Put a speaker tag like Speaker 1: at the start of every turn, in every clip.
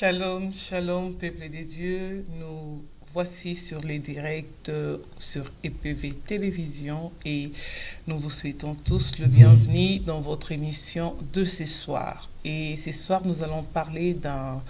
Speaker 1: Shalom, shalom, peuple des dieux. Nous voici sur les directs sur EPV Télévision et nous vous souhaitons tous le bienvenu dans votre émission de ce soir. Et ce soir, nous allons parler d'un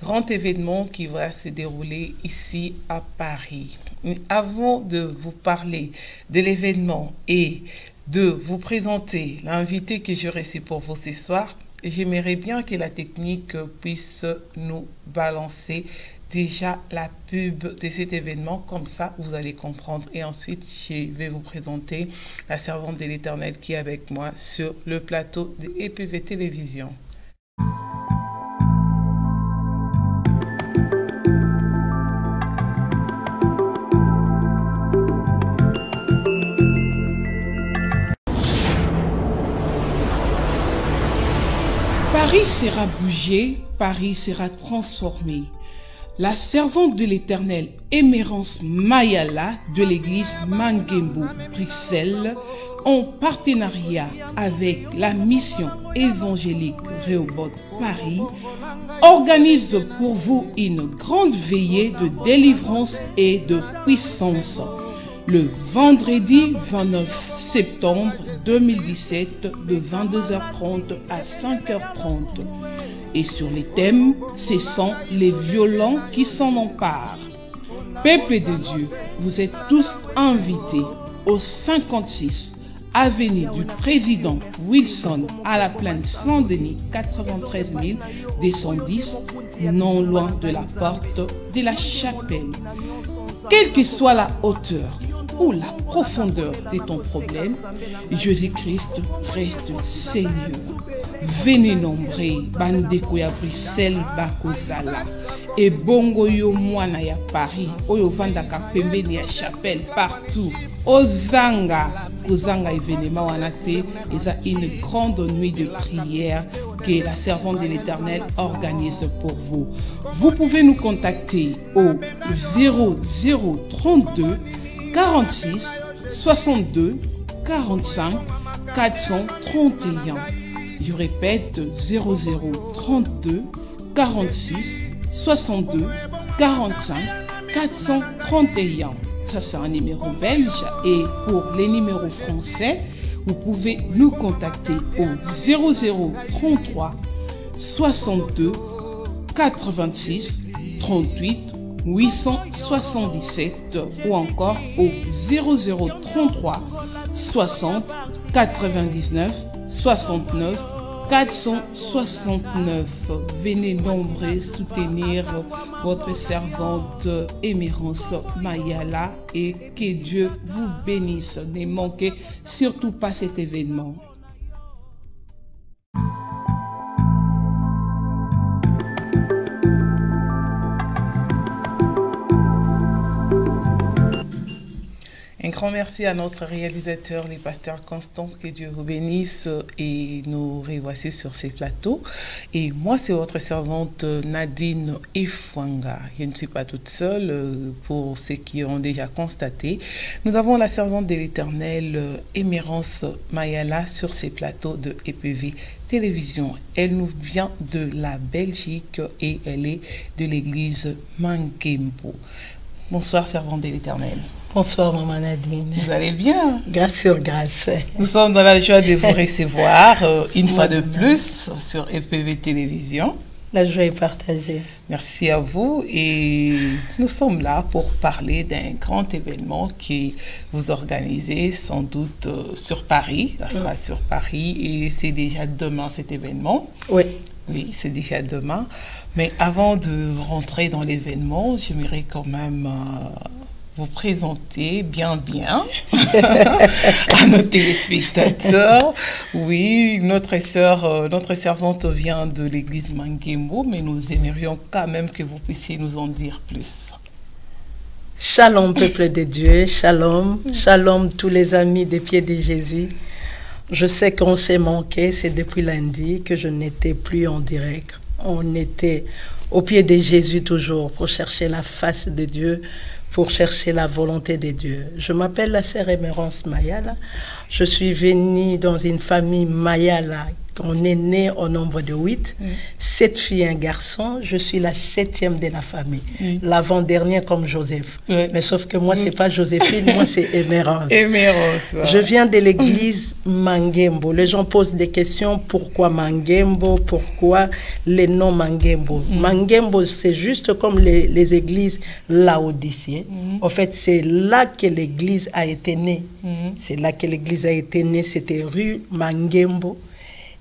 Speaker 1: grand événement qui va se dérouler ici à Paris. Mais avant de vous parler de l'événement et de vous présenter l'invité que j'ai reçu pour vous ce soir, j'aimerais bien que la technique puisse nous balancer déjà la pub de cet événement, comme ça vous allez comprendre. Et ensuite, je vais vous présenter la servante de l'Éternel qui est avec moi sur le plateau de EPV Télévision. Paris sera bougé, Paris sera transformé. La servante de l'Éternel, Émérance Mayala de l'église Mangembo, Bruxelles, en partenariat avec la mission évangélique Rehoboth Paris, organise pour vous une grande veillée de délivrance et de puissance. Le vendredi 29 septembre 2017 de 22h30 à 5h30. Et sur les thèmes, ce sont les violents qui s'en emparent. Peuple de Dieu, vous êtes tous invités au 56 avenue du Président Wilson à la plaine Saint-Denis, 93 210, non loin de la porte de la chapelle. Quelle que soit la hauteur ou la profondeur de ton problème, Jésus-Christ reste Seigneur. Venez nombrer bandeko ya Bruxelles bakozala et bongo yo mwana ya Paris oyo vandaka pembeni ya chapelle partout ozanga événement wana te eza une grande nuit de prière que la servante de l'Éternel organise pour vous. Vous pouvez nous contacter au 0032 46 62 45 431. Je répète, 0032 46 62 45 431. Ça, c'est un numéro belge. Et pour les numéros français, vous pouvez nous contacter au 0033 62 86 38 877 ou encore au 0033 60 99 69 469. Venez nombreux soutenir votre servante Émérance Mayala et que Dieu vous bénisse. Ne manquez surtout pas cet événement. Un grand merci à notre réalisateur, le pasteur Constant, que Dieu vous bénisse et nous revoici sur ces plateaux. Et moi, c'est votre servante Nadine Efwanga. Je ne suis pas toute seule, pour ceux qui ont déjà constaté. Nous avons la servante de l'Éternel, Émérance Mayala, sur ces plateaux de EPV Télévision. Elle nous vient de la Belgique et elle est de l'église Mangembo. Bonsoir, servante de l'Éternel.
Speaker 2: Bonsoir, maman Nadine.
Speaker 1: Vous allez bien?
Speaker 2: Grâce sur grâce.
Speaker 1: Nous sommes dans la joie de vous recevoir une fois de plus sur EPV Télévision.
Speaker 2: La joie est partagée.
Speaker 1: Merci à vous et nous sommes là pour parler d'un grand événement que vous organisez sans doute sur Paris. Ça sera sur Paris et c'est déjà demain cet événement.
Speaker 2: Oui.
Speaker 1: Oui, c'est déjà demain. Mais avant de rentrer dans l'événement, j'aimerais quand même vous présenter bien à nos téléspectateurs. Oui, notre servante vient de l'église Mangembo, mais nous aimerions quand même que vous puissiez nous en dire plus.
Speaker 2: Shalom, peuple de Dieu, shalom, shalom tous les amis des pieds de Jésus. Je sais qu'on s'est manqué, c'est depuis lundi que je n'étais plus en direct. On était au pied de Jésus toujours pour chercher la face de Dieu, pour chercher la volonté de Dieu. Je m'appelle la sœur Émérance Mayala. Je suis venue dans une famille Mayala qu'on est né au nombre de 8, 7 filles et un garçon. Je suis la 7e de la famille. L'avant-dernière comme Joseph. Mais sauf que moi, c'est pas Joséphine, moi, c'est Émérance.
Speaker 1: Émérance.
Speaker 2: Je viens de l'église Mangembo. Les gens posent des questions. Pourquoi Mangembo? Pourquoi les noms Mangembo? Mangembo, c'est juste comme les églises laodiciennes. En fait, c'est là que l'église a été née. C'est là que l'église a été née. C'était rue Mangembo.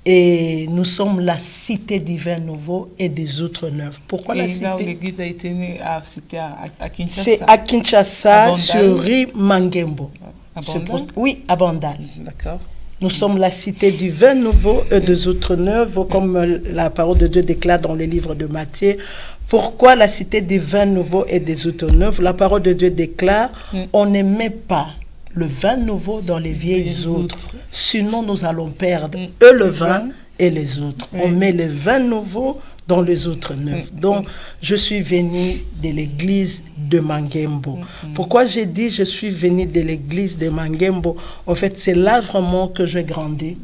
Speaker 2: Et nous sommes la cité du vin nouveau et des outres neufs. Pourquoi la cité?
Speaker 1: Là où l'église a été née, c'était à Kinshasa.
Speaker 2: C'est à Kinshasa, sur rue Mangembo.
Speaker 1: À Bandal?
Speaker 2: Oui, à Bandal.
Speaker 1: D'accord.
Speaker 2: Nous sommes la cité du vin nouveau et des outres neufs, comme la parole de Dieu déclare dans le livre de Matthieu. Pourquoi la cité du vin nouveau et des outres neufs? La parole de Dieu déclare, on ne met pas le vin nouveau dans les vieilles outres. Sinon, nous allons perdre eux le vin et les autres. On met le vin nouveau dans les autres neufs. Donc, je suis venu de l'église de Mangembo. Pourquoi j'ai dit je suis venu de l'église de Mangembo? En fait, c'est là vraiment que j'ai grandi.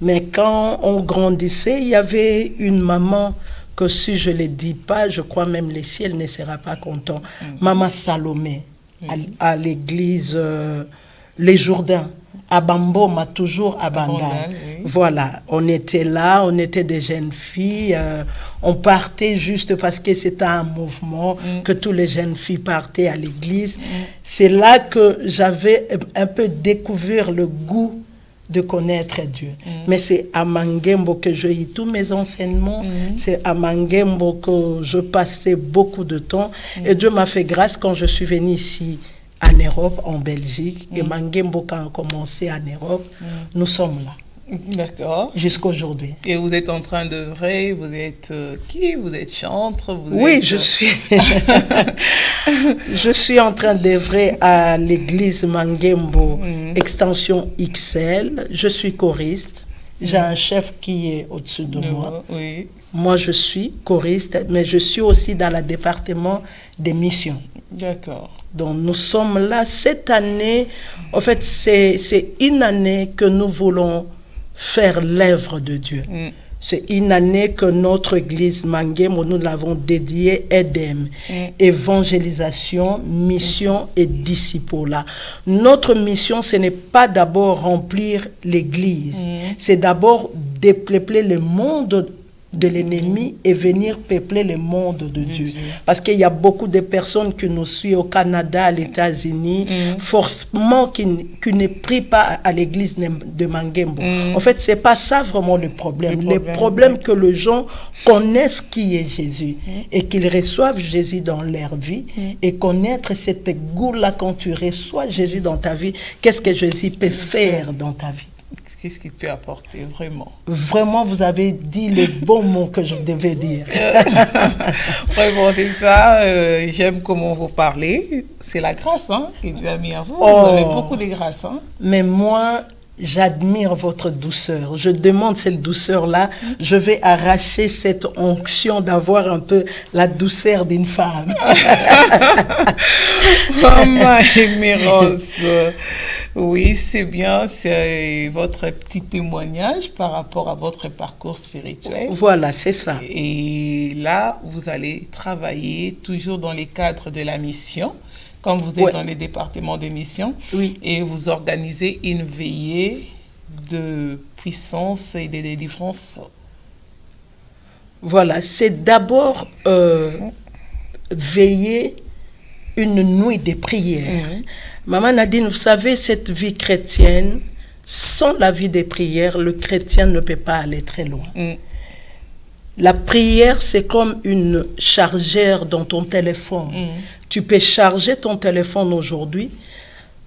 Speaker 2: Mais quand on grandissait, il y avait une maman que si je ne le dis pas, je crois même le ciel ne sera pas content. Maman Salomé, à l'église Les Jourdains, à Bamboma, toujours à Bandal. Voilà, on était là, on était des jeunes filles, on partait juste parce que c'était un mouvement, que tous les jeunes filles partaient à l'église. C'est là que j'avais un peu découvert le goût de connaître Dieu. Mais c'est à Mangembo que j'ai eu tous mes enseignements, c'est à Mangembo que je passais beaucoup de temps, et Dieu m'a fait grâce quand je suis venue ici en Europe, en Belgique, et Mangembo quand a commencé en Europe, nous sommes là.
Speaker 1: D'accord.
Speaker 2: Jusqu'à aujourd'hui.
Speaker 1: Et vous êtes en train d'œuvrer, vous êtes qui? Vous êtes chantre?
Speaker 2: Oui, je suis je suis en train d'œuvrer à l'église Mangembo, extension XL. Je suis choriste. J'ai un chef qui est au-dessus de moi.
Speaker 1: Oui.
Speaker 2: Moi, je suis choriste, mais je suis aussi dans le département des missions.
Speaker 1: D'accord.
Speaker 2: Donc, nous sommes là cette année. En fait, c'est une année que nous voulons faire l'œuvre de Dieu. C'est une année que notre église Mangembo, nous l'avons dédiée EDEM, évangélisation, mission et disciple. Notre mission, ce n'est pas d'abord remplir l'église, c'est d'abord dépeupler le monde de l'ennemi et venir peupler le monde de Dieu. Parce qu'il y a beaucoup de personnes qui nous suivent au Canada, aux États-Unis, forcément qui ne prient pas à l'église de Mangembo. En fait, c'est pas ça vraiment le problème. Le problème que les gens connaissent qui est Jésus et qu'ils reçoivent Jésus dans leur vie et connaître cette goût-là quand tu reçois Jésus dans ta vie, qu'est-ce que Jésus peut faire dans ta vie?
Speaker 1: Qu'est-ce qu'il peut apporter, vraiment?
Speaker 2: Vraiment, vous avez dit le bon mot que je devais dire.
Speaker 1: Vraiment, c'est ça. J'aime comment vous parlez. C'est la grâce que Dieu a mis à vous. Vous avez beaucoup de grâce.
Speaker 2: Mais moi, j'admire votre douceur. Je demande cette douceur-là. Je vais arracher cette onction d'avoir un peu la douceur d'une femme.
Speaker 1: Maman Émérance. Oui, c'est bien, c'est votre petit témoignage par rapport à votre parcours spirituel.
Speaker 2: Voilà, c'est ça.
Speaker 1: Et là, vous allez travailler toujours dans les cadres de la mission, comme vous êtes dans les départements de mission, et vous organisez une veillée de puissance et de délivrance.
Speaker 2: Voilà, c'est d'abord veiller une nuit de prière. Maman Nadine, vous savez, cette vie chrétienne, sans la vie de prière, le chrétien ne peut pas aller très loin. La prière, c'est comme une chargeur dans ton téléphone. Tu peux charger ton téléphone aujourd'hui,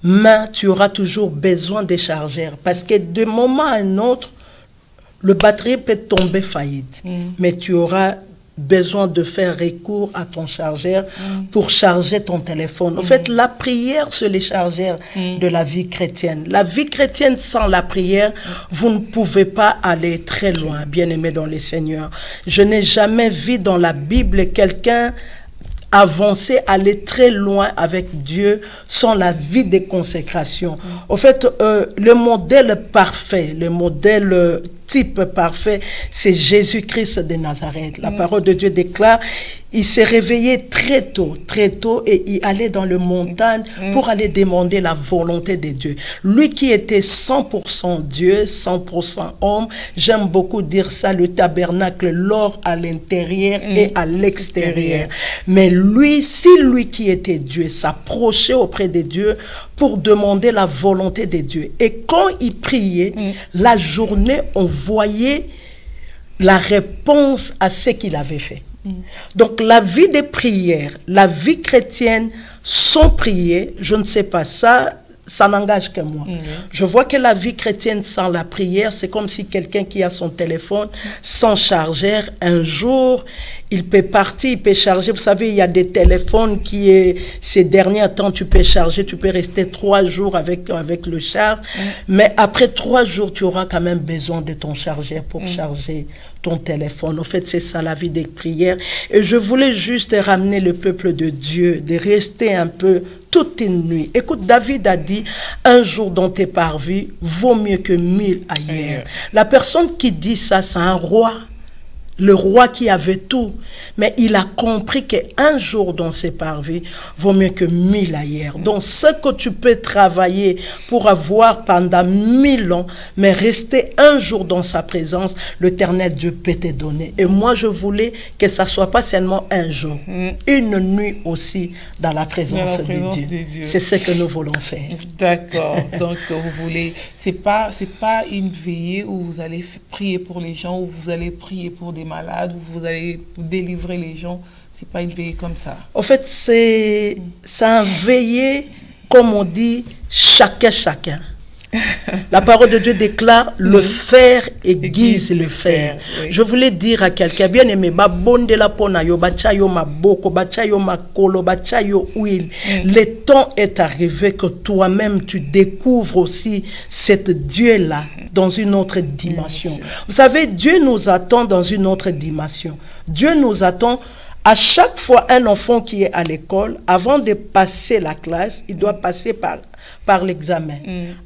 Speaker 2: mais tu auras toujours besoin de chargeurs. Parce que de moment à un autre, le batterie peut tomber faillite. Mais tu auras besoin de faire recours à ton chargeur pour charger ton téléphone. En fait, la prière, c'est le chargeur de la vie chrétienne. La vie chrétienne sans la prière, vous ne pouvez pas aller très loin, bien-aimés dans le Seigneur. Je n'ai jamais vu dans la Bible quelqu'un avancer, aller très loin avec Dieu sans la vie de consécration. Au fait, le modèle parfait, le modèle type parfait, c'est Jésus-Christ de Nazareth. La parole de Dieu déclare, il s'est réveillé très tôt, et il allait dans les montagnes pour aller demander la volonté de Dieu. Lui qui était 100% Dieu, 100% homme, j'aime beaucoup dire ça, le tabernacle, l'or à l'intérieur et à l'extérieur. Mais lui, si lui qui était Dieu s'approchait auprès de Dieu pour demander la volonté de Dieu, et quand il priait, la journée, on voyait la réponse à ce qu'il avait fait. Donc la vie de prière, la vie chrétienne sans prier, je ne sais pas, ça n'engage que moi. Je vois que la vie chrétienne sans la prière, c'est comme si quelqu'un qui a son téléphone sans chargeur, un jour, il peut partir, il peut charger. Vous savez, il y a des téléphones qui, ces derniers temps, tu peux charger, tu peux rester 3 jours avec le charge. Mais après 3 jours, tu auras quand même besoin de ton chargeur pour charger ton téléphone. En fait, c'est ça la vie des prières. Et je voulais juste ramener le peuple de Dieu, de rester un peu toute une nuit. Écoute, David a dit, un jour dans tes parvis vaut mieux que 1000 ailleurs. La personne qui dit ça, c'est un roi. Le roi qui avait tout, mais il a compris qu'un jour dans ses parvis vaut mieux que 1000 ailleurs. Donc ce que tu peux travailler pour avoir pendant 1000 ans, mais rester un jour dans sa présence, l'Éternel Dieu peut te donner. Et moi je voulais que ça soit pas seulement un jour, une nuit aussi dans la présence de Dieu. C'est ce que nous voulons faire.
Speaker 1: D'accord. Donc vous voulez, c'est pas une veillée où vous allez prier pour les gens, où vous allez prier pour des malades, où vous allez délivrer les gens. C'est pas une veillée comme ça.
Speaker 2: En fait, c'est un veillée, comme on dit, chacun. La parole de Dieu déclare, le fer aiguise le fer. Oui. Je voulais dire à quelqu'un, bien aimé, le temps est arrivé que toi-même tu découvres aussi cette Dieu-là dans une autre dimension. Vous savez, Dieu nous attend dans une autre dimension. Dieu nous attend. À chaque fois, un enfant qui est à l'école, avant de passer la classe, il doit passer par l'examen.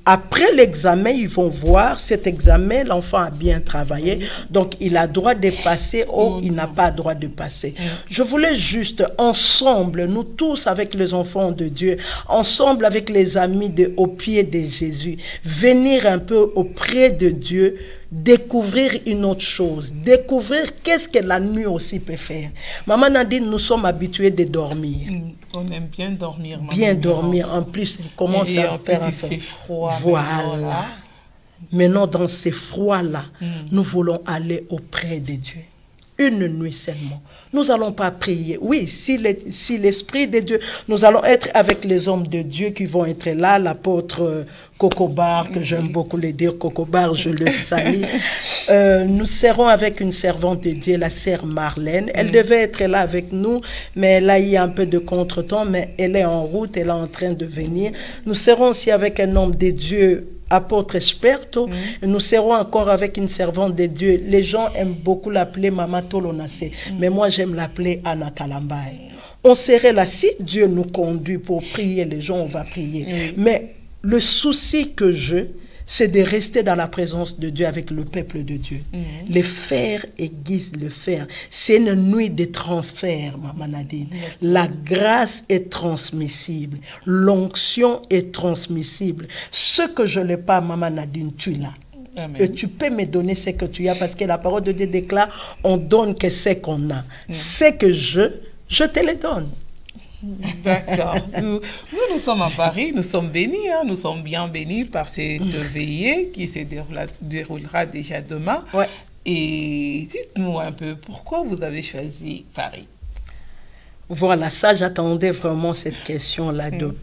Speaker 2: Après l'examen, ils vont voir cet examen, l'enfant a bien travaillé, donc il a droit de passer ou il n'a pas droit de passer. Je voulais juste, ensemble, nous tous avec les enfants de Dieu, ensemble avec les amis au pied de Jésus, venir un peu auprès de Dieu, découvrir une autre chose, découvrir qu'est-ce que la nuit aussi peut faire. Maman Nadine, nous sommes habitués de dormir.
Speaker 1: On aime bien dormir.
Speaker 2: Bien dormir. En plus, il commence à faire un peu froid. Voilà. Maintenant, dans ces froids-là, nous voulons aller auprès de Dieu. Une nuit seulement. Nous n'allons pas prier. Oui, si l'Esprit de Dieu, nous allons être avec les hommes de Dieu qui vont être là, l'apôtre Cocobar, que j'aime beaucoup le dire, Cocobar, je le salue. Nous serons avec une servante de Dieu, la sœur Marlène. Elle devait être là avec nous, mais là, il y a un peu de contretemps, mais elle est en route, elle est en train de venir. Nous serons aussi avec un homme de Dieu, apôtre Esperto. Nous serons encore avec une servante de Dieu. Les gens aiment beaucoup l'appeler Mama Tolonase, mais moi j'aime l'appeler Anna Kalambaye. On serait là, si Dieu nous conduit pour prier, les gens, on va prier. Mais le souci que j'ai, c'est de rester dans la présence de Dieu avec le peuple de Dieu. Le fer aiguise le fer. C'est une nuit de transfert, Maman Nadine. La grâce est transmissible. L'onction est transmissible. Ce que je n'ai pas, Maman Nadine, tu l'as. Amen. Et tu peux me donner ce que tu as, parce que la parole de Dieu déclare, on donne que ce qu'on a. Ce que je te le donne.
Speaker 1: D'accord. Nous sommes à Paris, nous sommes bénis, nous sommes bien bénis par cette veillée qui se déroulera déjà demain. Ouais. Et dites-nous un peu, pourquoi vous avez choisi Paris?
Speaker 2: Voilà, ça j'attendais vraiment cette question-là de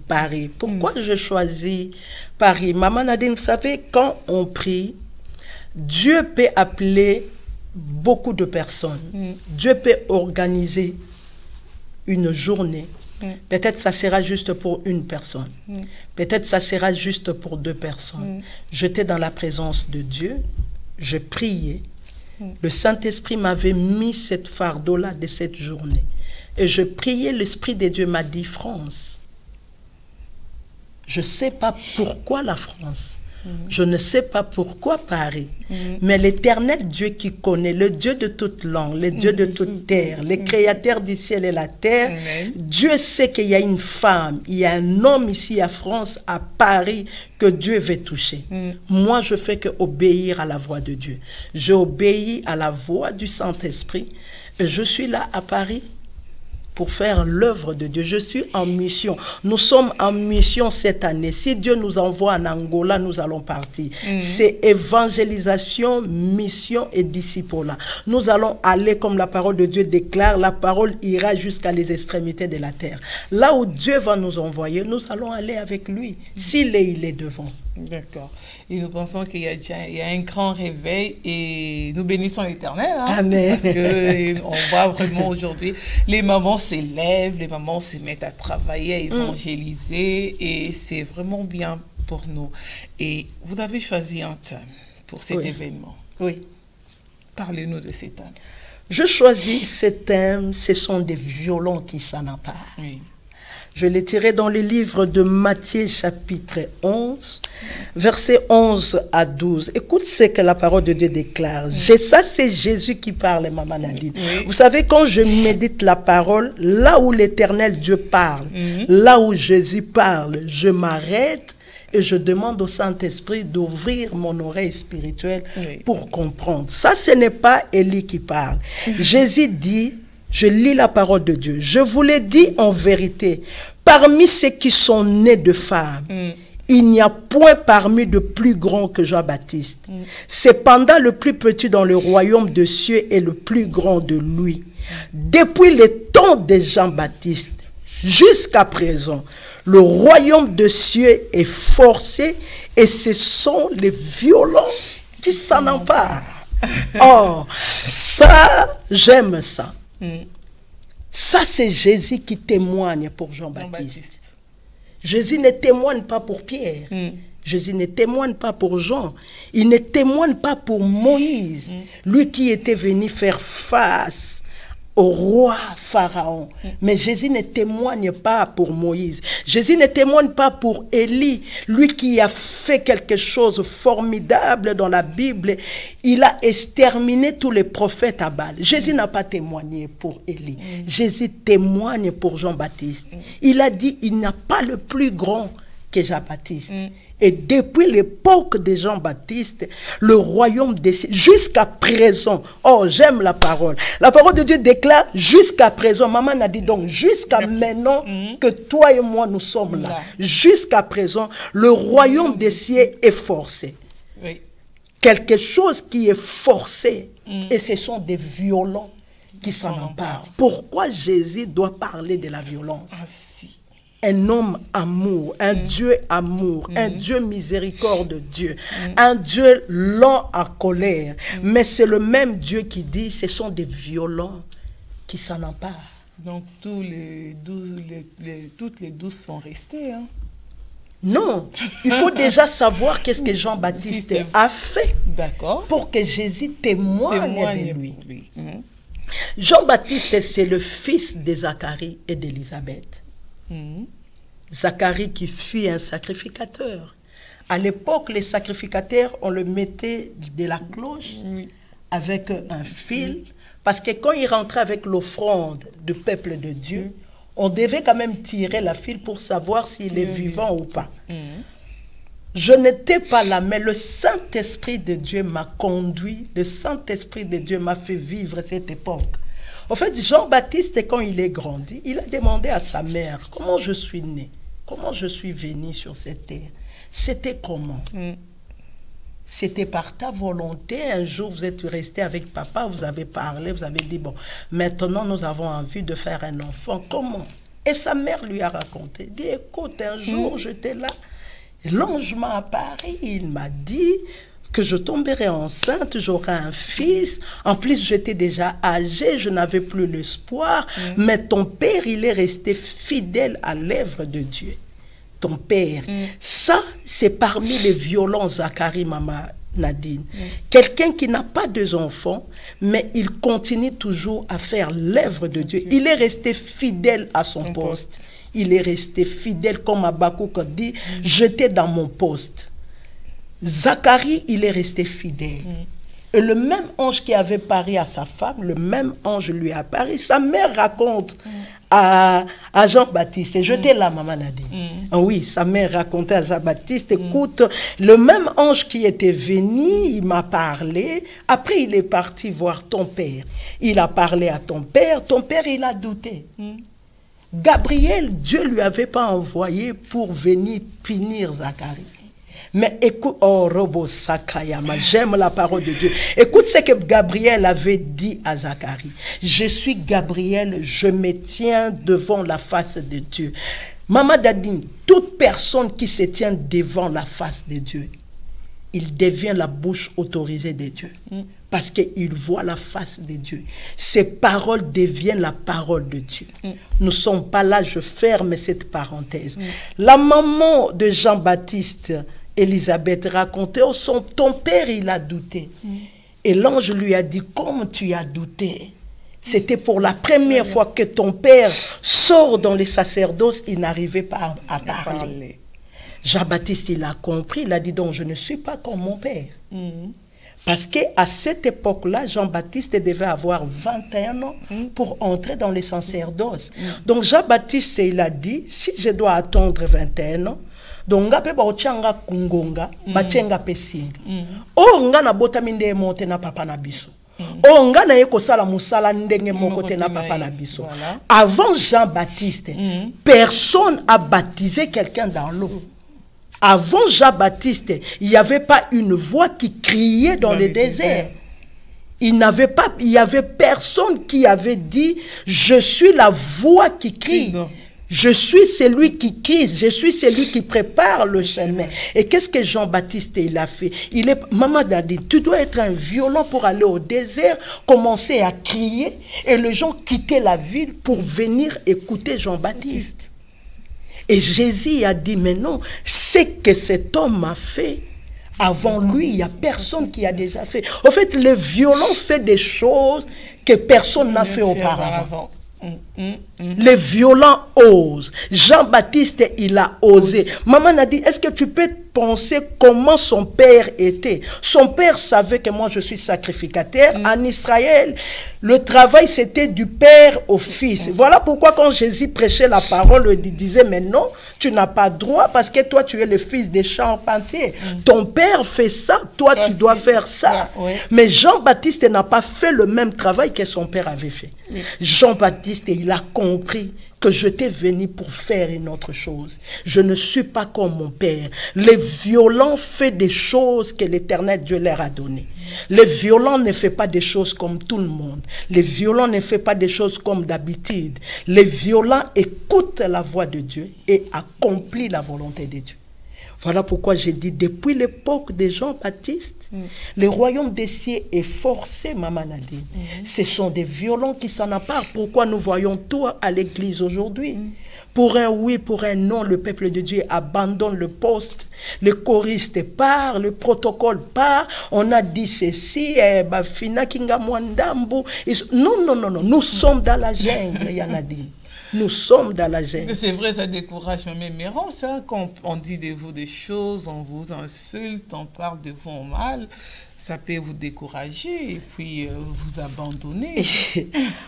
Speaker 2: Paris. Pourquoi j'ai choisi Paris? Maman Nadine, vous savez, quand on prie, Dieu peut appeler beaucoup de personnes. Dieu peut organiser une journée. Peut-être ça sera juste pour une personne. Peut-être ça sera juste pour 2 personnes. J'étais dans la présence de Dieu, je priais. Le Saint-Esprit m'avait mis cette fardeau-là de cette journée. Et je priais, l'Esprit de Dieu m'a dit France. Je ne sais pas pourquoi la France. Je ne sais pas pourquoi Paris. Mais l'Éternel Dieu qui connaît, le Dieu de toute langue, le Dieu de toute terre, le créateur du ciel et la terre, Dieu sait qu'il y a une femme, il y a un homme ici à France, à Paris, que Dieu veut toucher. Moi, je fais que obéir à la voix de Dieu. J'obéis à la voix du Saint-Esprit. Et je suis là à Paris pour faire l'œuvre de Dieu. Je suis en mission. Nous sommes en mission cette année. Si Dieu nous envoie en Angola, nous allons partir. C'est évangélisation, mission et disciple. Nous allons aller comme la parole de Dieu déclare. La parole ira jusqu'à les extrémités de la terre. Là où Dieu va nous envoyer, nous allons aller avec lui. S'il est, il est devant.
Speaker 1: D'accord. Et nous pensons qu'il y a un grand réveil et nous bénissons l'Éternel. Hein,
Speaker 2: Amen.
Speaker 1: Parce qu'on voit vraiment aujourd'hui, les mamans s'élèvent, les mamans se mettent à travailler, à évangéliser et c'est vraiment bien pour nous. Et vous avez choisi un thème pour cet événement.
Speaker 2: Oui.
Speaker 1: Parlez-nous de cet thème.
Speaker 2: Je choisis ce thème, ce sont des violons qui s'en emparent.
Speaker 1: Oui.
Speaker 2: Je l'ai tiré dans le livre de Matthieu chapitre 11, versets 11 à 12. Écoute ce que la parole de Dieu déclare. Ça, c'est Jésus qui parle, Maman Nadine. Vous savez, quand je médite la parole, là où l'Éternel Dieu parle, là où Jésus parle, je m'arrête et je demande au Saint-Esprit d'ouvrir mon oreille spirituelle pour comprendre. Ça, ce n'est pas Élie qui parle. Jésus dit... Je lis la parole de Dieu. Je vous l'ai dit en vérité. Parmi ceux qui sont nés de femmes, il n'y a point parmi de plus grand que Jean-Baptiste. Cependant, le plus petit dans le royaume de cieux est le plus grand de lui. Depuis le temps de Jean-Baptiste jusqu'à présent, le royaume de cieux est forcé et ce sont les violents qui s'en emparent. Oh, ça, j'aime ça. Ça, c'est Jésus qui témoigne pour Jean-Baptiste. Jésus ne témoigne pas pour Pierre. Jésus ne témoigne pas pour Jean. Il ne témoigne pas pour Moïse. Lui qui était venu faire face au roi Pharaon. Mais Jésus ne témoigne pas pour Moïse. Jésus ne témoigne pas pour Élie. Lui qui a fait quelque chose de formidable dans la Bible. Il a exterminé tous les prophètes à Baal. Jésus n'a pas témoigné pour Élie. Jésus témoigne pour Jean-Baptiste. Il a dit, il n'a pas le plus grand que Jean-Baptiste. Et depuis l'époque de Jean-Baptiste, le royaume des cieux, jusqu'à présent, oh j'aime la parole. La parole de Dieu déclare jusqu'à présent, maman a dit donc jusqu'à maintenant que toi et moi nous sommes là. Jusqu'à présent, le royaume des cieux est forcé. Oui. Quelque chose qui est forcé et ce sont des violents qui s'en emparent. Pourquoi Jésus doit parler de la violence?
Speaker 1: Ah si.
Speaker 2: Un homme amour, un Dieu amour, un Dieu miséricorde Dieu, un Dieu lent à colère. Mais c'est le même Dieu qui dit, ce sont des violents qui s'en emparent.
Speaker 1: Donc toutes les 12 sont restées. Hein?
Speaker 2: Non, il faut déjà savoir qu'est-ce que Jean-Baptiste a fait pour que Jésus témoigne de lui. Jean-Baptiste, c'est le fils de Zacharie et d'Élisabeth. Zacharie qui fut un sacrificateur. À l'époque, les sacrificateurs, on le mettait de la cloche avec un fil, parce que quand il rentrait avec l'offrande du peuple de Dieu, on devait quand même tirer la fil pour savoir s'il est vivant ou pas. Je n'étais pas là, mais le Saint-Esprit de Dieu m'a conduit, le Saint-Esprit de Dieu m'a fait vivre cette époque. En fait, Jean-Baptiste, quand il est grandi, il a demandé à sa mère, comment je suis né, comment je suis venu sur cette terre. C'était comment? C'était par ta volonté. Un jour, vous êtes resté avec papa, vous avez parlé, vous avez dit, bon, maintenant nous avons envie de faire un enfant. Comment? Et sa mère lui a raconté, dit, écoute, un jour, j'étais là, l'ange m'a apparu, il m'a dit que je tomberais enceinte, j'aurais un fils. En plus, j'étais déjà âgée, je n'avais plus l'espoir. Mais ton père, il est resté fidèle à l'œuvre de Dieu. Ton père. Ça, c'est parmi les violents Zacharie, maman Nadine. Quelqu'un qui n'a pas d'enfants, mais il continue toujours à faire l'œuvre de Dieu. Il est resté fidèle à son poste. Il est resté fidèle, comme Habakkuk dit, j'étais dans mon poste. Zacharie, il est resté fidèle. Et le même ange qui avait parlé à sa femme, le même ange lui a parlé. Sa mère raconte à Jean-Baptiste, et j'étais là, maman Nadine. Oui, sa mère racontait à Jean-Baptiste, écoute, le même ange qui était venu, il m'a parlé. Après, il est parti voir ton père. Il a parlé à ton père, il a douté. Gabriel, Dieu ne lui avait pas envoyé pour venir punir Zacharie. Mais écoute, oh Robo Sakayama, j'aime la parole de Dieu. Écoute ce que Gabriel avait dit à Zacharie. Je suis Gabriel, je me tiens devant la face de Dieu. Maman Dadine, toute personne qui se tient devant la face de Dieu, il devient la bouche autorisée de Dieu. Parce qu'il voit la face de Dieu. Ses paroles deviennent la parole de Dieu. Nous ne sommes pas là, je ferme cette parenthèse. La maman de Jean-Baptiste, Élisabeth, racontait, ton père, il a douté. Et l'ange lui a dit, comme tu as douté, c'était pour la première fois que ton père sort dans les sacerdoces, il n'arrivait pas à parler. Jean-Baptiste, il a compris, il a dit, donc je ne suis pas comme mon père. Parce qu'à cette époque-là, Jean-Baptiste devait avoir 21 ans pour entrer dans les sacerdoces. Donc Jean-Baptiste, il a dit, si je dois attendre 21 ans, donc nga pe ba ochanga kungonga ba chenga pesinga o nga na botami nde monte na papa na biso o nga na yeko sala musala ndenge moko te na papa na biso. Avant Jean-Baptiste, personne a baptisé quelqu'un dans l'eau. Avant Jean-Baptiste, il n'y avait pas une voix qui criait dans le désert. Il y avait personne qui avait dit je suis la voix qui crie. Je suis celui qui crie, je suis celui qui prépare le chemin. Et qu'est-ce que Jean-Baptiste il a fait? Maman Dadi, tu dois être un violon pour aller au désert, commencer à crier, et les gens quittaient la ville pour venir écouter Jean-Baptiste. Et Jésus a dit, mais non, ce que cet homme a fait, avant lui, il n'y a personne qui a déjà fait. En fait, le violon fait des choses que personne n'a fait auparavant. Les violents osent. Jean-Baptiste, il a osé. Maman a dit, est-ce que tu peux penser comment son père était? Son père savait que moi je suis sacrificateur. En Israël, le travail c'était du père au fils. Voilà pourquoi quand Jésus prêchait la parole, il disait, mais non, tu n'as pas droit parce que toi tu es le fils des charpentiers. Ton père fait ça, toi tu dois faire ça. Mais Jean-Baptiste n'a pas fait le même travail que son père avait fait. Jean-Baptiste, il a compris que je t'ai venu pour faire une autre chose. Je ne suis pas comme mon père. Les violents font des choses que l'Éternel Dieu leur a données. Les violents ne font pas des choses comme tout le monde. Les violents ne font pas des choses comme d'habitude. Les violents écoutent la voix de Dieu et accomplissent la volonté de Dieu. Voilà pourquoi j'ai dit, depuis l'époque de Jean-Baptiste, le royaume des cieux est forcé, Maman Nadine. Ce sont des violents qui s'en emparent. Pourquoi nous voyons tout à l'église aujourd'hui? Pour un oui, pour un non, le peuple de Dieu abandonne le poste. Le choriste part, le protocole part. On a dit ceci, non, nous sommes dans la jungle, Yanadine. Nous sommes dans la jungle.
Speaker 1: C'est vrai, ça décourage même Méran, ça. Quand on dit de vous des choses, on vous insulte, on parle de vous en mal, ça peut vous décourager et puis vous abandonner.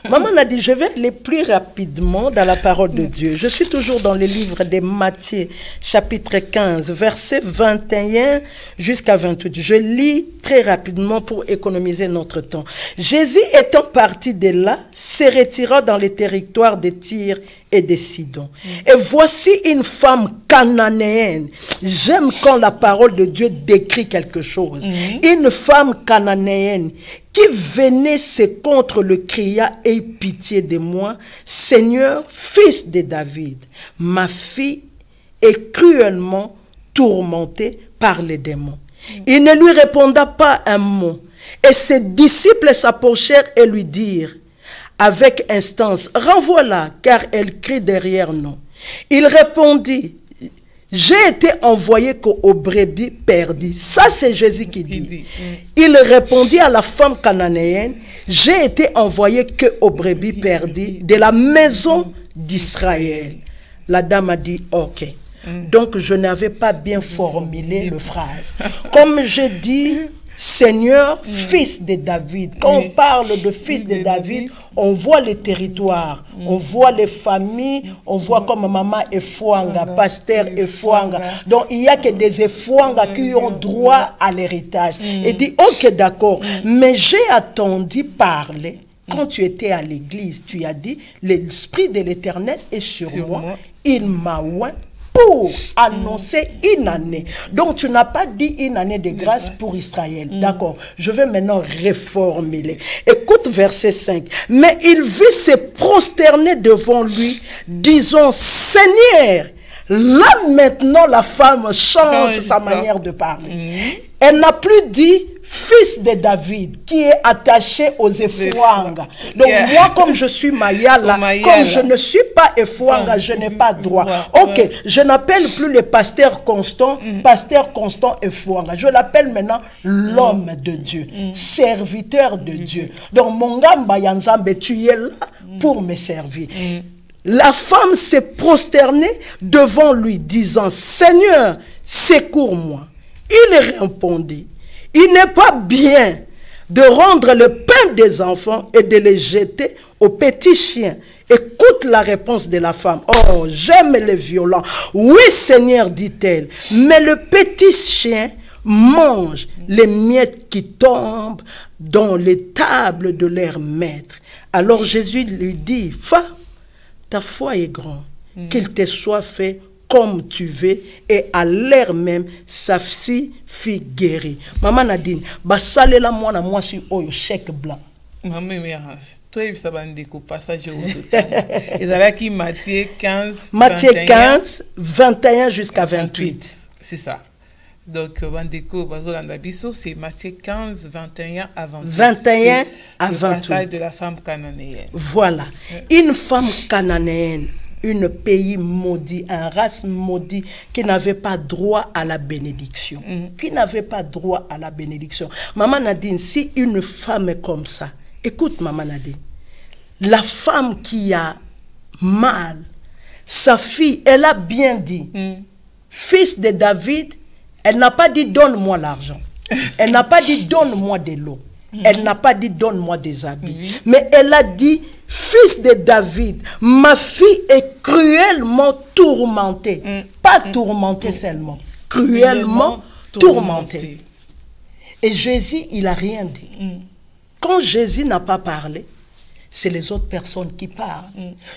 Speaker 2: Maman a dit, je vais aller plus rapidement dans la parole de Dieu. Je suis toujours dans le livre de Matthieu, chapitre 15, verset 21 jusqu'à 28. Je lis très rapidement pour économiser notre temps. Jésus étant parti de là, se retira dans les territoires de Tyr et de Sidon. Et voici une femme cananéenne. J'aime quand la parole de Dieu décrit quelque chose. Une femme cananéenne qui venait se contre le cria, aie pitié de moi, Seigneur, fils de David. Ma fille est cruellement tourmentée par les démons. Il ne lui répondit pas un mot. Et ses disciples s'approchèrent et lui dirent, avec instance, renvoie-la, car elle crie derrière nous. Il répondit, j'ai été envoyé qu'aux brebis perdues. Ça, c'est Jésus qui dit. Il répondit à la femme cananéenne, j'ai été envoyé qu'aux brebis perdues de la maison d'Israël. La dame a dit, ok. Donc, je n'avais pas bien formulé le phrase. Comme je dis, Seigneur, fils de David. Quand on parle de fils de David, on voit les territoires, on voit les familles, on voit comme maman Efouanga, pasteur Efouanga. Donc, il n'y a que des Efouanga qui ont droit à l'héritage. Et dit, ok, d'accord, mais j'ai attendu parler. Quand tu étais à l'église, tu as dit, l'Esprit de l'Éternel est sur moi. Il m'a oint pour annoncer une année. Donc, tu n'as pas dit une année de grâce pour Israël. D'accord. Je vais maintenant reformuler. Écoute verset 5. Mais il vit se prosterner devant lui, disons, Seigneur. Là, maintenant, la femme change sa manière de parler. Elle n'a plus dit fils de David, qui est attaché aux Efouanga. Donc, moi, comme je suis Mayala, comme je ne suis pas Efouanga, je n'ai pas droit. Ok, je n'appelle plus le pasteur Constant, pasteur Constant Efouanga. Je l'appelle maintenant l'homme de Dieu, serviteur de Dieu. Donc, mon gamba Yanzambe, tu es là pour me servir. La femme s'est prosternée devant lui, disant, Seigneur, secours-moi. Il répondit, il n'est pas bien de rendre le pain des enfants et de les jeter aux petits chiens. Écoute la réponse de la femme. Oh, j'aime les violents. Oui, Seigneur, dit-elle, mais le petit chien mange les miettes qui tombent dans les tables de leur maître. Alors Jésus lui dit, femme, ta foi est grande, qu'il te soit fait comme tu veux, et à l'heure même, sa fille fut guérie. Maman Nadine, basale la moi na moi sur oyo chèque blanc.
Speaker 1: Maman mère, toi il s'abande déco passage au total. Et là qui Matthieu 15
Speaker 2: Matthieu 15 21 jusqu'à 28.
Speaker 1: C'est ça. Donc bandeko bazolanda biso c'est Matthieu 15 21 à 28.
Speaker 2: 21 à 28.
Speaker 1: Bataille de la femme cananéenne.
Speaker 2: Voilà. Une femme cananéenne, un pays maudit, un race maudit qui n'avait pas droit à la bénédiction. Qui n'avait pas droit à la bénédiction. Maman Nadine, si une femme est comme ça, écoute Maman Nadine, la femme qui a mal, sa fille, elle a bien dit, fils de David, elle n'a pas dit donne-moi l'argent. Elle n'a pas dit donne-moi de l'eau. Elle n'a pas dit donne-moi des habits. Mais elle a dit fils de David, ma fille est cruellement tourmentée. Pas tourmentée seulement, cruellement tourmentée. Et Jésus, il n'a rien dit. Quand Jésus n'a pas parlé, c'est les autres personnes qui parlent.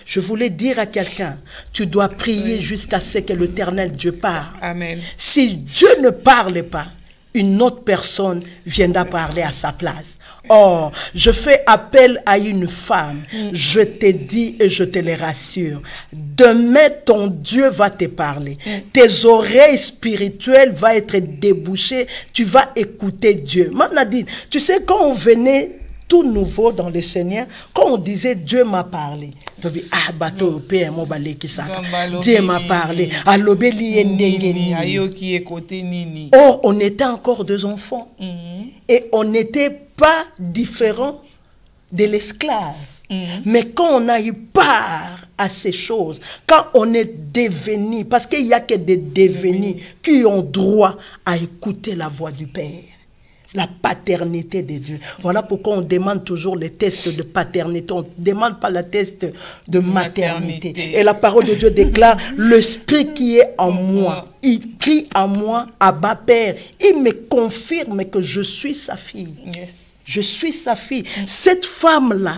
Speaker 2: Je voulais dire à quelqu'un, tu dois prier jusqu'à ce que l'Éternel Dieu parle.
Speaker 1: Amen.
Speaker 2: Si Dieu ne parle pas, une autre personne viendra parler à sa place. Or, je fais appel à une femme. Je te dis et je te le rassure. Demain, ton Dieu va te parler. Tes oreilles spirituelles vont être débouchées. Tu vas écouter Dieu. Manadine, tu sais, quand on venait tout nouveau dans le Seigneur, quand on disait Dieu m'a parlé, ah, bateau, Dieu m'a parlé. Oh, on était encore deux enfants. Et on n'était pas différents de l'esclave. Mais quand on a eu part à ces choses, quand on est devenu, parce qu'il n'y a que des devenus qui ont droit à écouter la voix du Père. La paternité de Dieu. Voilà pourquoi on demande toujours les tests de paternité. On ne demande pas le test de maternité. Et la parole de Dieu déclare, l'esprit qui est en moi, il crie à moi, Abba Père. Il me confirme que je suis sa fille. Je suis sa fille. Cette femme-là,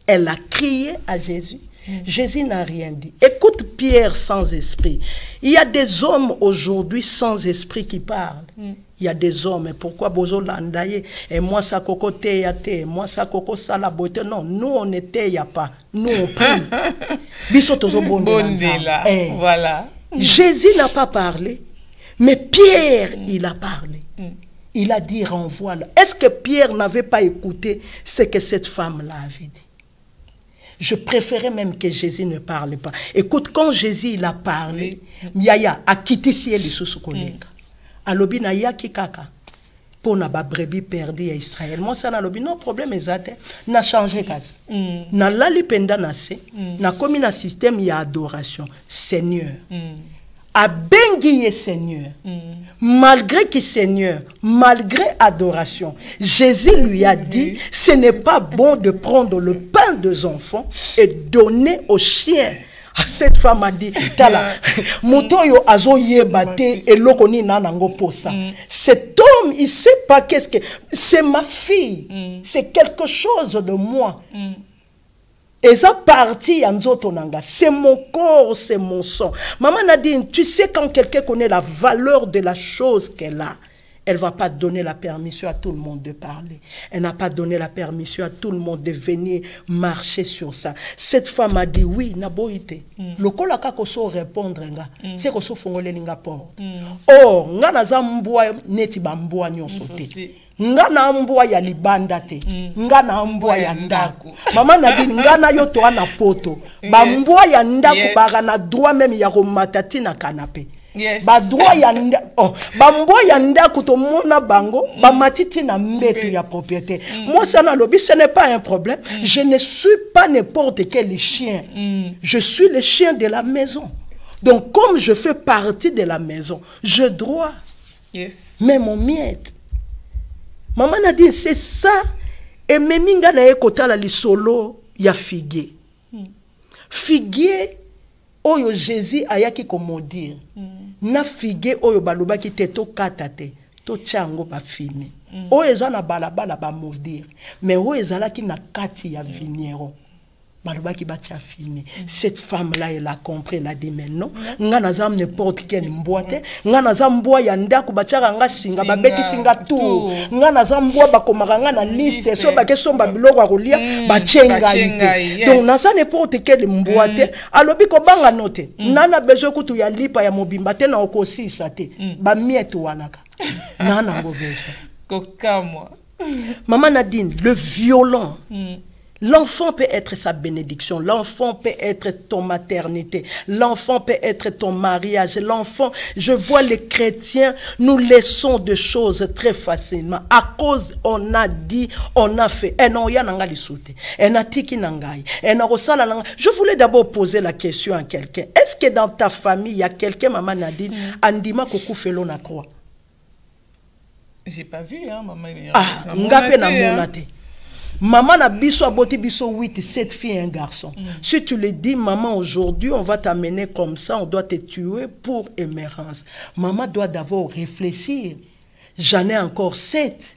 Speaker 2: elle a crié à Jésus. Jésus n'a rien dit. Écoute Pierre sans esprit. Il y a des hommes aujourd'hui sans esprit qui parlent. Il y a des hommes, et pourquoi bozo landaye et moi ça coco te moi ça coco ça la beauté. Non, nous on était y a pas. Nous on prie. Bisotozo bondela.
Speaker 1: Voilà.
Speaker 2: Jésus n'a pas parlé, mais Pierre il a parlé. Il a dit renvoie-la. Est-ce que Pierre n'avait pas écouté ce que cette femme-là avait dit? Je préférais même que Jésus ne parle pas. Écoute, quand Jésus il a parlé, Yaya a quitté si elle sous collègue. Alobi na yaki kaka pour na ba brebis perdu à Israël. Moi ça na lobi non problème exact. Na changé kas. Na lali penda na se, na komi na système ya adoration. Seigneur. A bengi Seigneur. Malgré que Seigneur, malgré adoration, Jésus lui a dit, ce n'est pas bon de prendre le pain des enfants et donner aux chiens. Cette femme a dit, tala, motoyo azo yebate et lokoni nanango posa. Cet homme, il sait pas qu'est-ce que, c'est ma fille, c'est quelque chose de moi. Et ça partie en zotonanga, c'est mon corps, c'est mon sang. Maman Nadine, tu sais quand quelqu'un connaît la valeur de la chose qu'elle a, elle ne va pas donner la permission à tout le monde de parler. Elle n'a pas donné la permission à tout le monde de venir marcher sur ça. Cette femme a dit oui, naboite. Le kolaka koso répondre nga, c'est koso fongole nga porte. Or, nga naza mbwa neti ba mbwa nyonso te. Nga na mbwa ya libanda te. Nga na mbwa ya ndako. Mama Nadine, nga na yo to ana poto. Ba mbwa ya ndako baga na droit même ya komatati na canapé.
Speaker 1: Yes.
Speaker 2: Ba droit ya oh, ba mbwa ya ndako to mona bango, ba matiti na mbetu ya propriété. Moi ça na lobi, ce n'est pas un problème. Je ne suis pas n'importe quel chien. Je suis le chien de la maison. Donc comme je fais partie de la maison, je dois même mon miette. Maman a dit c'est ça. Et meminga na ekota la lisolo ya figuier. Figuier oyo Jésus ayaki komodir. Na figuier oyo baloba ki te to katate. To chango ba fimi. Oyo ezana balabala ba modir. Mais oyo ezalaki na kati ya vigneron. Baloba ki batia fini. Cette femme-là, elle a compris, elle a dit, mais non, nga nazam n'importe quel mboite, nga nazam mboa ya ndaku bachara nga singa, babeki singa tout, nga nazam mboa bakomara nga na liste, so bake somba biloko a kolia, bachenga ite. Donc, nasa n'importe quel mboite, alobi ko banga note, nana bezo kutu ya lipa ya mobimba te na okosi sate, ba mietu wanaka. Nana ngo bezo.
Speaker 1: Kokamwa.
Speaker 2: Maman Nadine, le violent. L'enfant peut être sa bénédiction, l'enfant peut être ton maternité, l'enfant peut être ton mariage, l'enfant, je vois les chrétiens, nous laissons des choses très facilement, à cause on a dit, on a fait, je voulais d'abord poser la question à quelqu'un, est-ce que dans ta famille, il y a quelqu'un, maman Nadine, andima koku felo na croix?
Speaker 1: J'ai pas vu, hein, maman.
Speaker 2: Ah, ngape na monate. Maman a biso aboti biso 8, 7 filles et un garçon. Si tu le dis, maman, aujourd'hui, on va t'amener comme ça, on doit te tuer pour émérance. Maman doit d'abord réfléchir. J'en ai encore 7.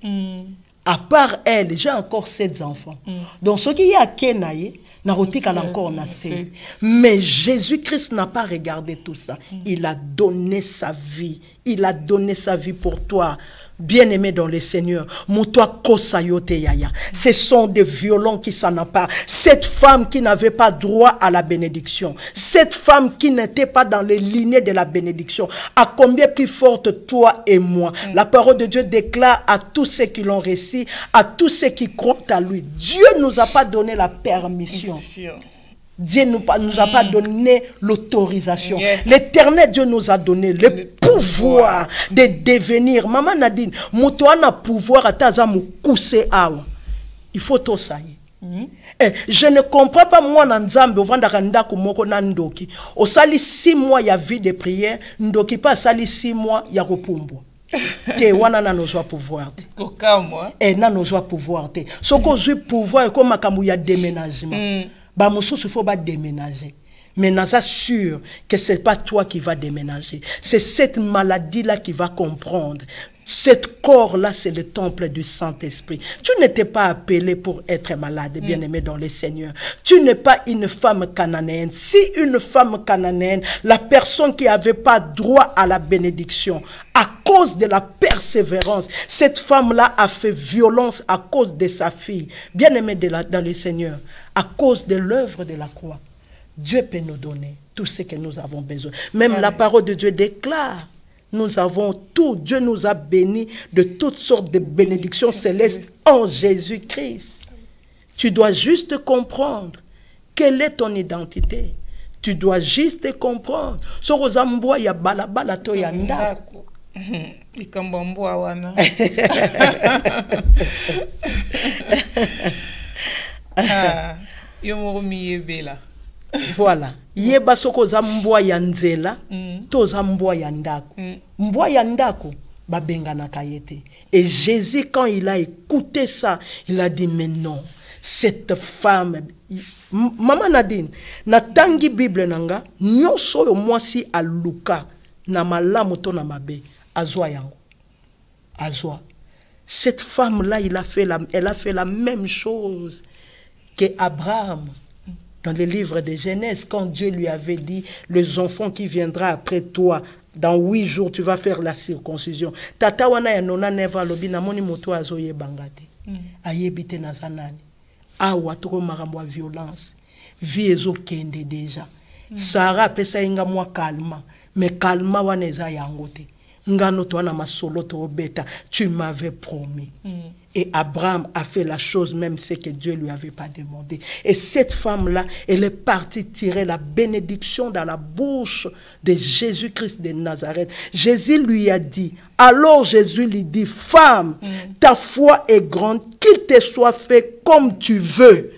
Speaker 2: À part elle, j'ai encore 7 enfants. Donc, ce qui y a Kenaye, encore na 7. Mais Jésus-Christ n'a pas regardé tout ça. Il a donné sa vie. Il a donné sa vie pour toi. Bien-aimé dans le Seigneur, Moutoua Kosayote Yaya. Ce sont des violents qui s'en emparent. Cette femme qui n'avait pas droit à la bénédiction. Cette femme qui n'était pas dans les lignées de la bénédiction. À combien plus forte toi et moi. La parole de Dieu déclare à tous ceux qui l'ont reçu, à tous ceux qui croient à lui. Dieu nous a pas donné la permission. Dieu nous a pas donné l'autorisation. L'Éternel Dieu nous a donné le pouvoir de devenir. Maman Nadine, motoana pouvoir ataza mukuse awa. Il faut tout ça. Je ne comprends pas moi na nzambe ovanda kanda kumoko na ndoki. Osali 6 mois ya vie de prière, ndoki pas sali 6 mois ya kopumbwa. Te wana na nozwa pouvoir te.
Speaker 1: Kokamwa.
Speaker 2: Na nozwa pouvoir te. Soko zui pouvoir comme makambu ya déménagement. Bah, il faut pas déménager. Mais nous sûr que ce n'est pas toi qui va déménager. C'est cette maladie-là qui va comprendre. Cet corps-là, c'est le temple du Saint-Esprit. Tu n'étais pas appelé pour être malade, bien-aimé dans le Seigneur. Tu n'es pas une femme cananéenne. Si une femme cananéenne, la personne qui n'avait pas droit à la bénédiction, à cause de la persévérance, cette femme-là a fait violence à cause de sa fille. Bien-aimé dans le Seigneur, à cause de l'œuvre de la croix. Dieu peut nous donner tout ce que nous avons besoin. Même la parole de Dieu déclare, nous avons tout. Dieu nous a bénis de toutes sortes de bénédictions célestes en Jésus-Christ. Tu dois juste comprendre Quelle est ton identité? Tu dois juste comprendre. Sorozambwa ya balabala to ya ndako.
Speaker 1: Ikambambwa wana.
Speaker 2: Voilà. Yeba soko za mbwa ya nzela, to za mbwa ya ndako. Mbwa ya ndako, babenga na kayete. Et Jésus, quand il a écouté ça, il a dit, mais non, cette femme, Maman Nadine, na tangi Bible nanga, nyoso yo mwasi aluka, na malamu to na mabe, azwa yango. Azwa. Cette femme-là, elle a fait la même chose que Abraham. Dans le livre de Genèse, quand Dieu lui avait dit, les enfants qui viendront après toi, dans 8 jours, tu vas faire la circoncision. Tata wana ya nona neva lobi na moni moto azoye bangate. Ayebite na zanani. Awa toko maramwa violence. Vie ezo kende déjà. Sarah pesa inga mwa kalma. Mais kalma wana eza yangote. Ngano to na masolo to beta. Tu m'avais promis. Et Abraham a fait la chose, même ce que Dieu lui avait pas demandé. Et cette femme-là, elle est partie tirer la bénédiction dans la bouche de Jésus-Christ de Nazareth. Jésus lui a dit, alors Jésus lui dit, femme, ta foi est grande, qu'il te soit fait comme tu veux.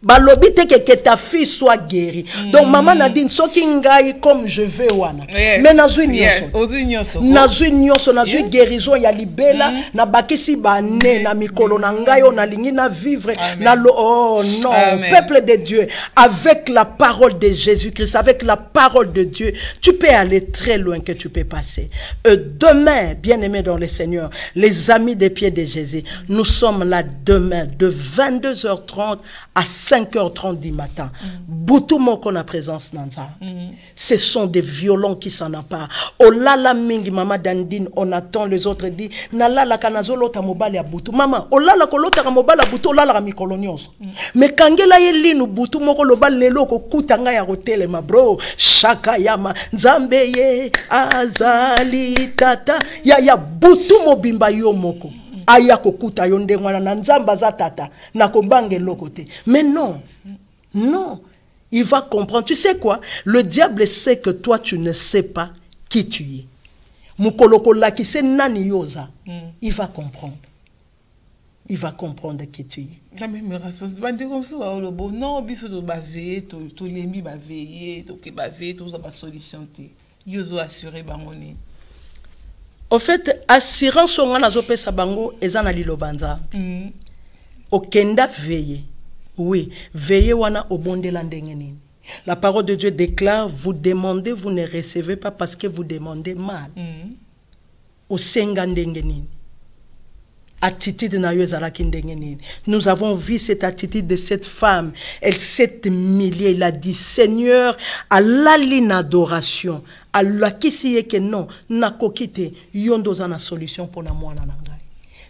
Speaker 2: Balobi te que ta fille soit guérie. Donc maman Nadine soki ngai comme je veux wana. Mais nazui nyonso. Nazui nyonso, nazui guérison ya libela na bakisi bane na mikolo na ngai na lingi na vivre na lo oh non, peuple de Dieu, avec la parole de Jésus-Christ, avec la parole de Dieu, tu peux aller très loin que tu peux passer. Demain, bien-aimés dans le Seigneur, les amis des pieds de Jésus, nous sommes là demain de 22h30 à 5h30 du matin. Boutou moko na présence nanza. Ce sont des violons qui s'en emparent. Oh là là mingi mama Dandine, on attend, les autres disent na la la kanazolo ta mobile ya boutou. Maman, oh là la kolota ka mobile ya boutou, la la mikolonios. Mais kangela yeli no boutou moko loba lelo ko kutanga ya hôtel ma bro. Shaka yama nzambe ye azali tata. Ya boutou mobimba yo moko. Aya kokuta yonde mwana na nzamba za tata na kobange lokote. Mais non, non, il va comprendre. Tu sais quoi? Le diable sait que toi tu ne sais pas qui tu es. Mukoloko la ki se nani yoza. Il va comprendre. Il va comprendre qui tu es.
Speaker 1: Jamais me rassure. Bande comme ça le bon non biso to bavé to lembi bavé to ke bavé to za ba solution te. Yozo assurer bangoni.
Speaker 2: En fait, assurance on a zopé sabango ezana lilobanza. Okenda veiller. Oui, veillez wana obonde la ndengenini. La parole de Dieu déclare, vous demandez, vous ne recevez pas parce que vous demandez mal. Au senga ndengenini. Attitude na yo ezalaki ndengenini. Nous avons vu cette attitude de cette femme. Elle s'est humiliée. Elle a dit, Seigneur, à l'alina adoration. Allah kisi que non, na kokite, yondo za na solution pour na mwana nangai.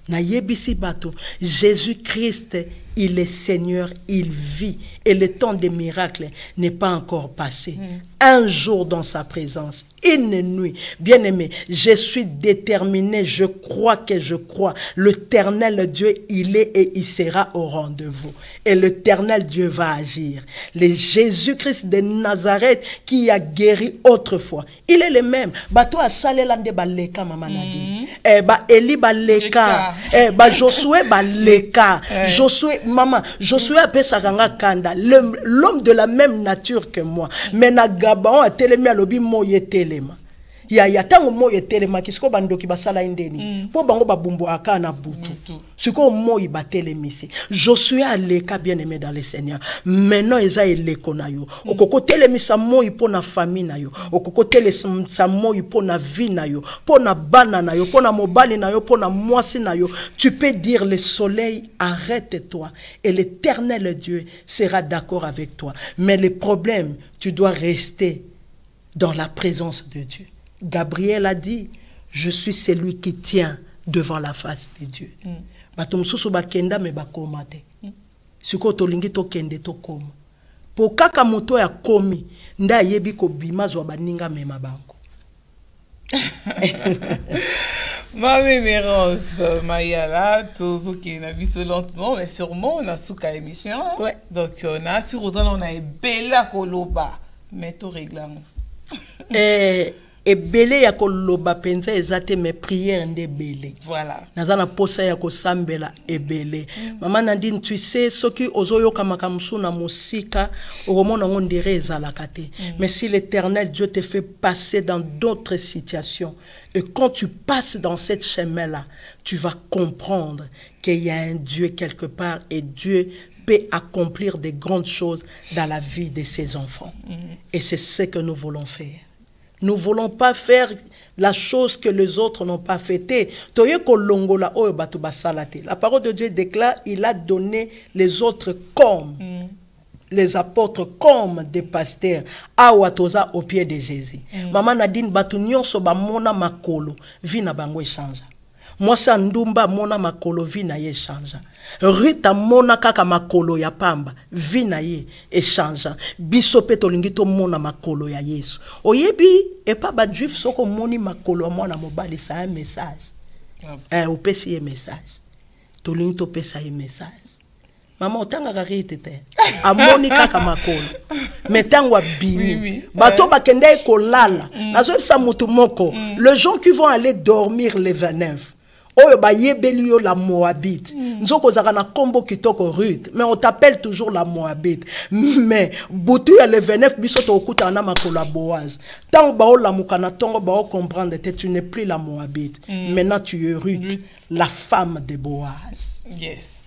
Speaker 2: Na yebisi bato, Jésus-Christ, il est Seigneur, il vit. Et le temps des miracles n'est pas encore passé. Un jour dans sa présence, une nuit. Bien-aimé, je suis déterminé, je crois que je crois. L'Éternel Dieu, il est et il sera au rendez-vous. Et l'Éternel Dieu va agir. Le Jésus-Christ de Nazareth qui a guéri autrefois, il est le même. Bato a salelande baleka mama nadi. Ba Eli baleka. Ba Josué baleka. Josué maman, Josué a pesakanga kanda. L'homme de la même nature que moi. Mais na Gabon a telemi alobi moye telema. Ya tango moye telema kisiko bandoki basala indeni. Po bango babumbu aka na butu. Siko moye batelemisi. Josué a leka bien-aimé dans le Seigneur. Maintenant eza eleko na yo. Okoko telemisa moye po na famille na yo. Okoko telemisa moye po na vie na yo. Po na bana na yo, po na mobali na yo, po na mwasi na yo. Tu peux dire le soleil arrête-toi et l'Éternel Dieu sera d'accord avec toi. Mais le problème, tu dois rester dans la présence de Dieu. Gabriel a dit, je suis celui qui tient devant la face de Dieu. Batomsusu bakenda me bakomate. Siko tolingi to kende to koma. Po kaka moto ya komi, nda yebi ko bima zo baninga mema bango.
Speaker 1: Ma révérence, Mayala, tout qui n'a vu ce lentement, mais sûrement on a sous la émission.
Speaker 2: Ouais.
Speaker 1: Donc on a sur autant on a bella koloba, mais tout règlement.
Speaker 2: Et belé ya koloba penza ezate mes prières nde belé.
Speaker 1: Voilà.
Speaker 2: Nazana posa ya kosambela ebele. Maman Nadine, tu sais ce qui ozoyo kamakamsu na musika oromona ngondere ezalaka te. Mais si l'Éternel Dieu te fait passer dans d'autres situations et quand tu passes dans cette chemin-là, tu vas comprendre qu'il y a un Dieu quelque part et Dieu peut accomplir des grandes choses dans la vie de ses enfants. Et c'est ce que nous voulons faire. Nous ne voulons pas faire la chose que les autres n'ont pas fait. La parole de Dieu déclare, il a donné les autres comme les apôtres, comme des pasteurs, au pied de Jésus. Maman Nadine, batunyon soba mona makolo, vina bango change. Moi, ça ndumba mona makolo, vina ye change. Rita mona kaka makolo ya pamba vina ye échange biso pe tolingito mona makolo ya Yesu oyebi et pas ba juif soko moni makolo mona mobali ça un message opesi ye message tolingito pesa ye message mama otanga karite te amoni kaka makolo metangwa bini bato bakende ko lala nazo bisa mutu moko les gens qui vont aller dormir les 29 oyo ba yebeli yo la Moabite nzoko zaka na kombo kitoko Ruth mais on t'appelle toujours la Moabite mais butu ya le 29 biso to okuta na makolo ya Boaz tant ba o la mukana tongo ba o comprendre que tu n'es plus la Moabite maintenant tu es Ruth la femme de Boaz.
Speaker 1: Yes.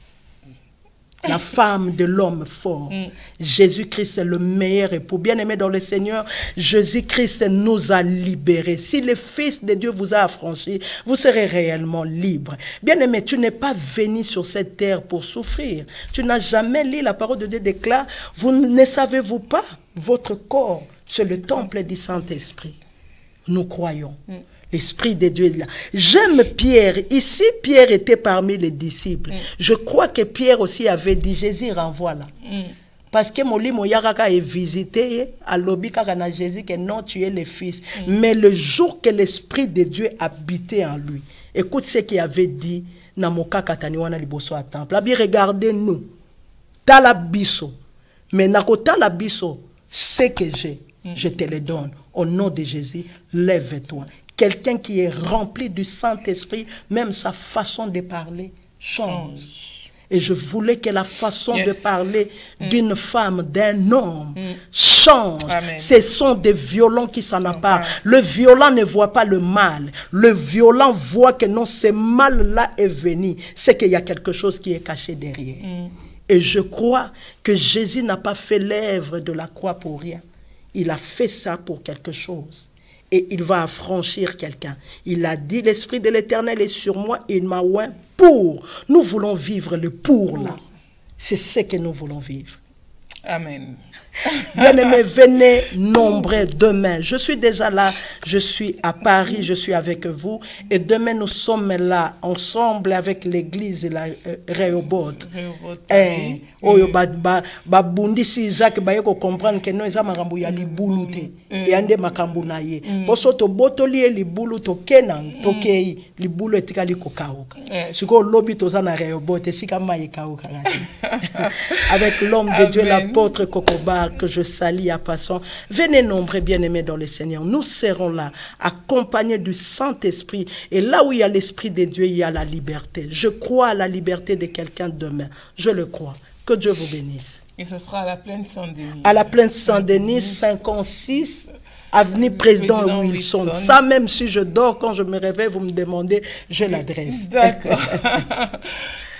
Speaker 2: La femme de l'homme fort. Jésus-Christ est le meilleur époux. Bien-aimé dans le Seigneur, Jésus-Christ nous a libérés. Si le Fils de Dieu vous a affranchis, vous serez réellement libre. Bien-aimé, tu n'es pas venu sur cette terre pour souffrir. Tu n'as jamais lu la parole de Dieu déclare, vous ne savez-vous pas, votre corps, c'est le temple du Saint-Esprit. Nous croyons. L'Esprit de Dieu est là. J'aime Pierre. Ici, Pierre était parmi les disciples. Je crois que Pierre aussi avait dit, Jésus renvoie là. Parce que Moli Moyaraka est visité à l'obikaka na Jésus que non, tu es le Fils. Mais le jour que l'Esprit de Dieu habitait en lui, écoute ce qu'il avait dit, Namoka Kataniwana Liboso à temple. Regardez-nous. Talabiso. Mais Nako Talabiso, ce que j'ai, je te le donne. Au nom de Jésus, lève-toi. Quelqu'un qui est rempli du Saint-Esprit, même sa façon de parler change. Et je voulais que la façon de parler d'une femme, d'un homme, change. Amen. Ce sont des violents qui s'en apparent. Le violent ne voit pas le mal. Le violent voit que non, ce mal-là est venu. C'est qu'il y a quelque chose qui est caché derrière. Et je crois que Jésus n'a pas fait l'œuvre de la croix pour rien. Il a fait ça pour quelque chose. Et il va affranchir quelqu'un. Il a dit, l'Esprit de l'Éternel est sur moi, il m'a oint pour. Nous voulons vivre le pour là. C'est ce que nous voulons vivre.
Speaker 1: Amen.
Speaker 2: Bien-aimés, venez nombreux demain. Je suis déjà là, je suis à Paris, je suis avec vous. Et demain, nous sommes là, ensemble avec l'église et la Rehoboth. Oyo babundi si Isaac ba yeko comprendre que non eza makambo ya libulu te yande makambo na ye poso to botoli libulu to kenan to kei libulu etikali ko kauka siko lobi to za na Rehoboth sika maye kauka avec l'homme de Dieu l'apôtre Kokobar que je salue à passant. Venez nombreux bien-aimés dans le Seigneur, nous serons là accompagnés du Saint-Esprit et là où il y a l'Esprit de Dieu il y a la liberté. Je crois à la liberté de quelqu'un demain, je le crois. Que Dieu vous bénisse.
Speaker 1: Et ce sera à la plaine Saint-Denis. À
Speaker 2: la plaine Saint-Denis, 56, avenue Président Wilson. Ça, même si je dors, quand je me réveille, vous me demandez, je l'adresse.
Speaker 1: D'accord.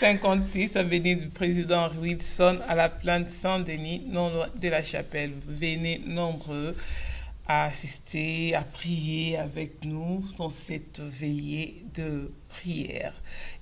Speaker 1: 56, avenue du Président Wilson, à la plaine Saint-Denis, non loin de la chapelle. Venez nombreux à assister, à prier avec nous dans cette veillée de prière.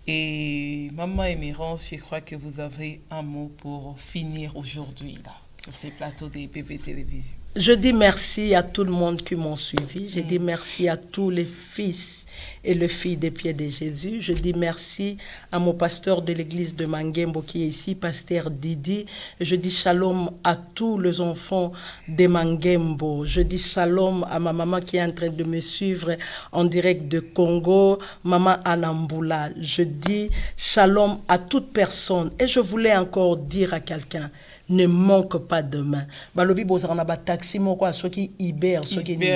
Speaker 1: Et Maman Émérance, je crois que vous avez un mot pour finir aujourd'hui là, sur ces plateaux des PV Télévision.
Speaker 2: Je dis merci à tout le monde qui m'ont suivi. Je dis merci à tous les fils et les filles des pieds de Jésus. Je dis merci à mon pasteur de l'église de Mangembo qui est ici, pasteur Didi. Je dis shalom à tous les enfants de Mangembo. Je dis shalom à ma maman qui est en train de me suivre en direct de Congo, Maman Anamboula. Je dis shalom à toute personne. Et je voulais encore dire à quelqu'un, ne manque pas demain. Balobi bozana ba taxi moko a soki Iber soki ni.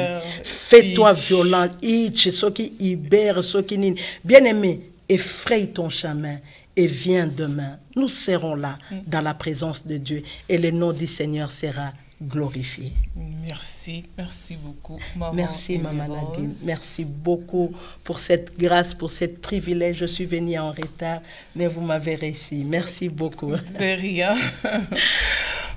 Speaker 2: Fais-toi violent, itch soki Iber soki ni. Bien-aimé, effraie ton chemin et viens demain. Nous serons là dans la présence de Dieu et le nom du Seigneur sera glorifié.
Speaker 1: Merci beaucoup, maman.
Speaker 2: Merci, maman Nadine. Merci beaucoup pour cette grâce, pour ce privilège. Je suis venue en retard, mais vous m'avez réussi. Merci beaucoup.
Speaker 1: C'est rien.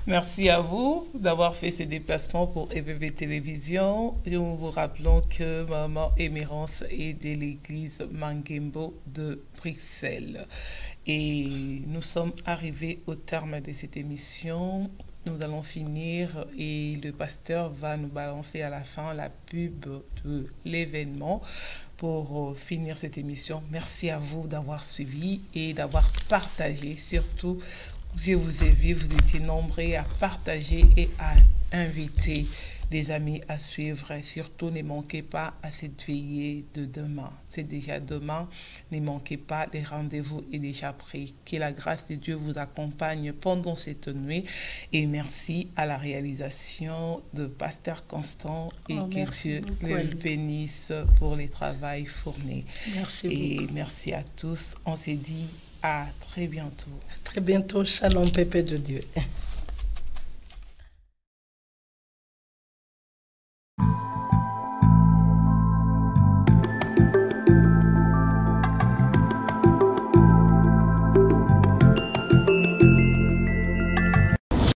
Speaker 1: Merci à vous d'avoir fait ces déplacements pour EVV Télévision. Nous vous rappelons que maman Émérance est de l'église Mangembo de Bruxelles. Et nous sommes arrivés au terme de cette émission. Nous allons finir et le pasteur va nous balancer à la fin la pub de l'événement pour finir cette émission. Merci à vous d'avoir suivi et d'avoir partagé. Surtout, Dieu vous ait vu, vous étiez nombreux à partager et à inviter des amis à suivre. Et surtout, ne manquez pas à cette veillée de demain. C'est déjà demain. Ne manquez pas, le rendez-vous est déjà pris. Que la grâce de Dieu vous accompagne pendant cette nuit. Et merci à la réalisation de Pasteur Constant et que Dieu le bénisse pour le travail fourni.
Speaker 2: Merci beaucoup.
Speaker 1: Merci à tous. On s'est dit à très bientôt.
Speaker 2: À très bientôt. Shalom, pépé de Dieu.